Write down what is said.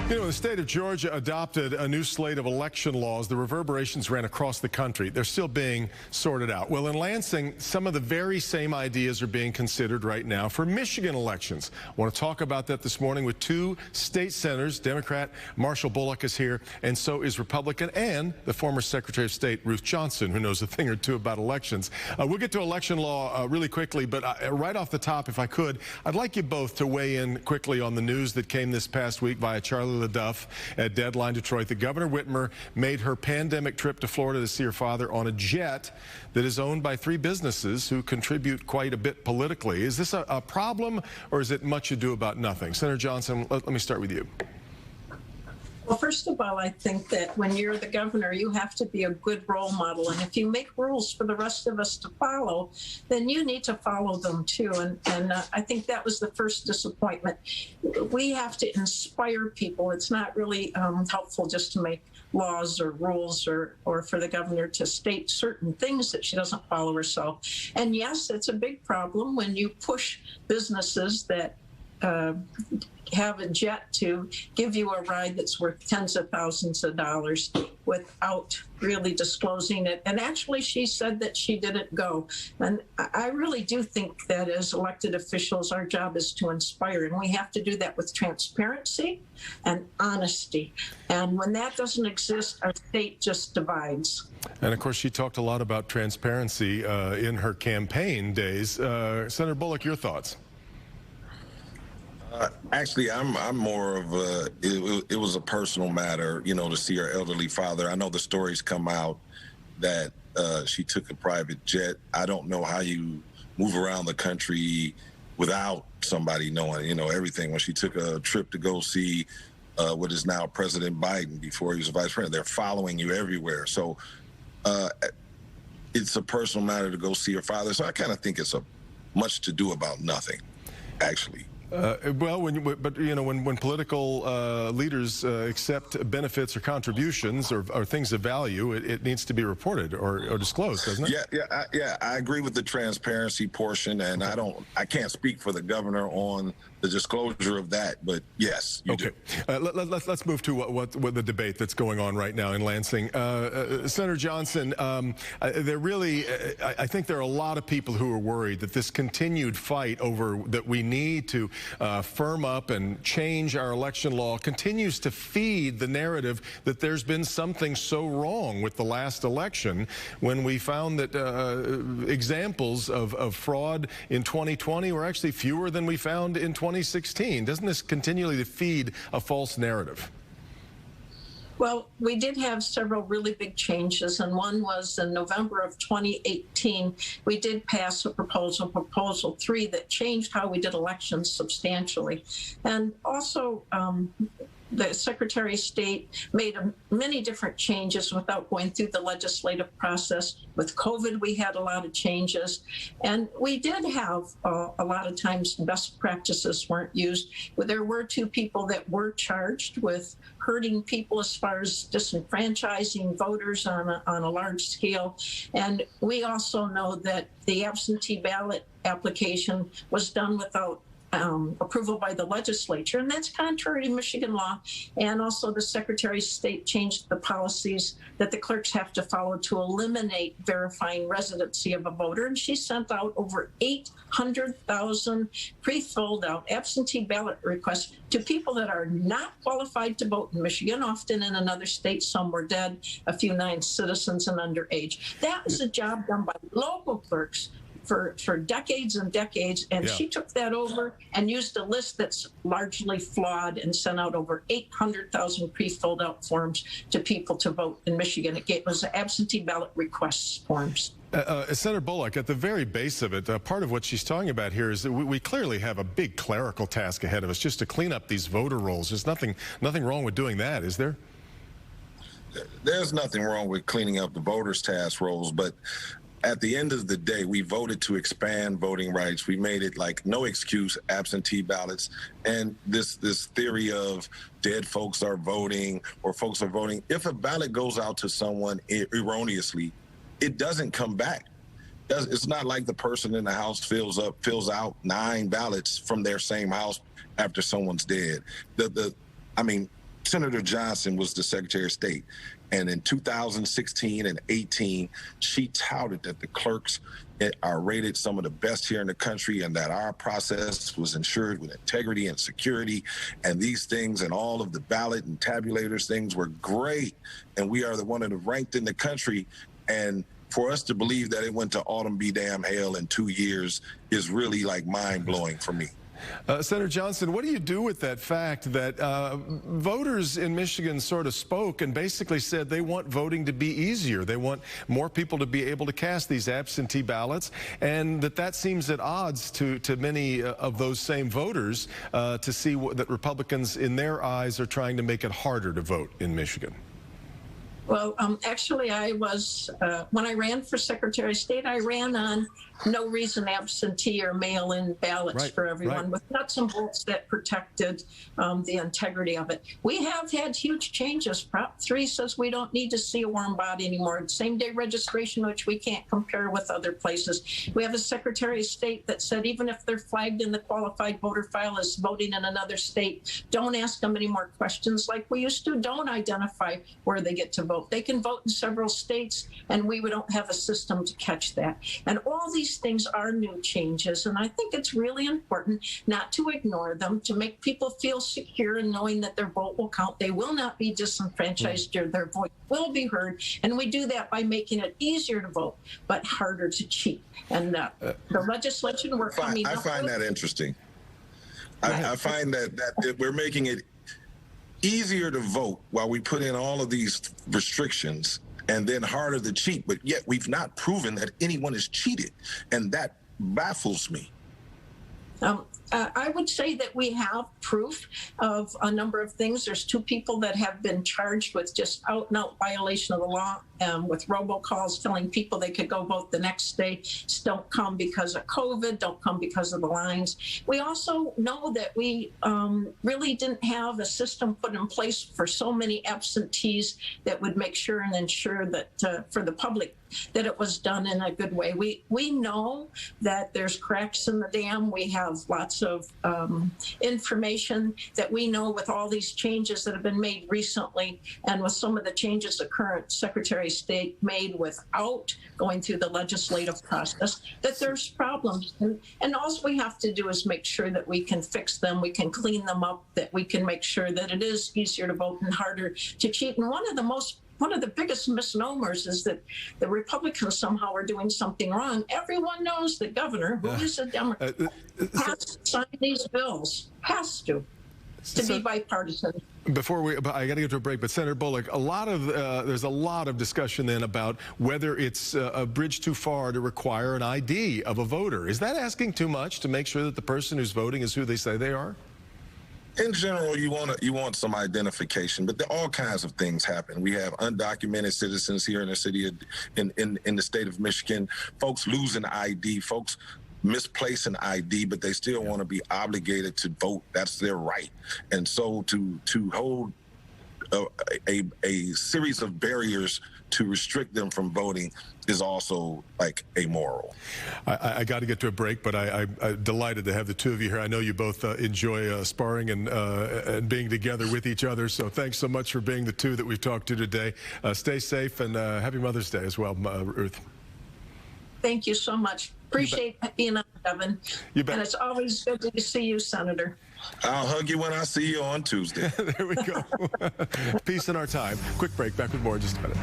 You know, the state of Georgia adopted a new slate of election laws. The reverberations ran across the country. They're still being sorted out. Well, in Lansing, some of the very same ideas are being considered right now for Michigan elections. I want to talk about that this morning with two state senators. Democrat Marshall Bullock is here, and so is Republican and the former Secretary of State Ruth Johnson, who knows a thing or two about elections. We'll get to election law really quickly, but right off the top, if I could, I'd like you both to weigh in quickly on the news that came this past week via Charlie LaDuff at WDIV Detroit. The Governor Whitmer made her pandemic trip to Florida to see her father on a jet that is owned by three businesses who contribute quite a bit politically. Is this a problem, or is it much ado about nothing? Senator Johnson, let me start with you. Well, first of all, I think that when you're the governor, you have to be a good role model. And if you make rules for the rest of us to follow, then you need to follow them too. And I think that was the first disappointment. We have to inspire people. It's not really helpful just to make laws or rules or for the governor to state certain things that she doesn't follow herself. And yes, it's a big problem when you push businesses that have a jet to give you a ride that's worth tens of thousands of dollars without really disclosing it. And actually, she said that she didn't go. And I really do think that as elected officials, our job is to inspire. And we have to do that with transparency and honesty. And when that doesn't exist, our state just divides. And of course, she talked a lot about transparency in her campaign days. Senator Bullock, your thoughts? Actually, I'm more of a, it was a personal matter, you know, to see her elderly father. I know the stories come out that she took a private jet. I don't know how you move around the country without somebody knowing, you know, everything. When she took a trip to go see what is now President Biden before he was vice president, they're following you everywhere. So it's a personal matter to go see her father. So I kind of think it's a much to do about nothing, actually. Well, but you know, when political leaders accept benefits or contributions or things of value, it needs to be reported or disclosed, doesn't it? Yeah. I agree with the transparency portion, and I can't speak for the governor on the disclosure of that, but yes, you do. Let's move to what the debate that's going on right now in Lansing. Senator Johnson, I think there are a lot of people who are worried that this continued fight over that we need to firm up and change our election law continues to feed the narrative that there's been something so wrong with the last election when we found that examples of fraud in 2020 were actually fewer than we found in 2016. Doesn't this continually feed a false narrative? Well, we did have several really big changes, and one was in November of 2018, we did pass a Proposal 3, that changed how we did elections substantially. And also, the Secretary of State made many different changes without going through the legislative process. With COVID, we had a lot of changes. And we did have a lot of times best practices weren't used. There were two people that were charged with hurting people as far as disenfranchising voters on a large scale. And we also know that the absentee ballot application was done without approval by the legislature, and that's contrary to Michigan law. And also the Secretary of State changed the policies that the clerks have to follow to eliminate verifying residency of a voter, and she sent out over 800,000 pre-filled out absentee ballot requests to people that are not qualified to vote in Michigan, often in another state. Some were dead, a few non-citizens and underage. That was a job done by local clerks for decades and decades, and she took that over and used a list that's largely flawed and sent out over 800,000 pre-filled out forms to people to vote in Michigan. It was absentee ballot requests forms. Senator Bullock, at the very base of it, part of what she's talking about here is that we clearly have a big clerical task ahead of us just to clean up these voter rolls. There's nothing wrong with doing that, is there? There's nothing wrong with cleaning up the voters' task rolls, but at the end of the day, we voted to expand voting rights. We made it like no excuse, absentee ballots. And this theory of dead folks are voting or folks are voting. If a ballot goes out to someone erroneously, it doesn't come back. It's not like the person in the house fills out 9 ballots from their same house after someone's dead. I mean, Senator Johnson was the Secretary of State. And in 2016 and 18, she touted that the clerks are rated some of the best here in the country and that our process was ensured with integrity and security. And these things and all of the ballot and tabulators things were great. And we are one of the ranked in the country. And for us to believe that it went to autumn be damn hell in 2 years is really like mind blowing for me. Senator Johnson, what do you do with that fact that voters in Michigan sort of spoke and basically said they want voting to be easier? They want more people to be able to cast these absentee ballots, and that seems at odds to many of those same voters to see that Republicans, in their eyes, are trying to make it harder to vote in Michigan. Well, actually, I was, when I ran for Secretary of State, I ran on no reason absentee or mail-in ballots for everyone with nuts and bolts that protected the integrity of it. We have had huge changes. Prop 3 says we don't need to see a warm body anymore. Same-day registration, which we can't compare with other places. We have a Secretary of State that said even if they're flagged in the qualified voter file as voting in another state, don't ask them any more questions like we used to. Don't identify where they get to vote. They can vote in several states, and we don't have a system to catch that. And all these things are new changes, and I think it's really important not to ignore them, to make people feel secure in knowing that their vote will count. They will not be disenfranchised, or their voice will be heard, and we do that by making it easier to vote, but harder to cheat. And the legislation we're coming up with... I find that interesting. I find that we're making it easier to vote while we put in all of these restrictions and then harder to cheat, but yet we've not proven that anyone has cheated, and that baffles me. I would say that we have proof of a number of things. There's 2 people that have been charged with just out-and-out violation of the law, with robocalls telling people they could go vote the next day. Just don't come because of COVID, don't come because of the lines. We also know that we really didn't have a system put in place for so many absentees that would make sure and ensure that for the public that it was done in a good way. We know that there's cracks in the dam. We have lots of information that we know with all these changes that have been made recently, and with some of the changes the current Secretary of State made without going through the legislative process, that there's problems. And all we have to do is make sure that we can fix them, we can clean them up, that we can make sure that it is easier to vote and harder to cheat. And one of the biggest misnomers is that the Republicans somehow are doing something wrong. Everyone knows the governor, who is a Democrat, has to sign these bills, has to be bipartisan. I got to get to a break, but Senator Bullock, there's a lot of discussion then about whether it's a bridge too far to require an ID of a voter. Is that asking too much to make sure that the person who's voting is who they say they are? In general, you want some identification, but all kinds of things happen. We have undocumented citizens here in the city in the state of Michigan. Folks lose an ID, folks misplace an ID, but they still want to be obligated to vote. That's their right. And so to hold a series of barriers to restrict them from voting is also like amoral. I got to get to a break, but I'm delighted to have the 2 of you here. I know you both enjoy sparring and being together with each other, so thanks so much for being the 2 that we've talked to today. Stay safe, and happy Mother's Day as well, Ruth. Thank you so much. Appreciate being on, Kevin. You bet. And it's always good to see you, Senator. I'll hug you when I see you on Tuesday. There we go. Peace in our time. Quick break. Back with more in just a minute.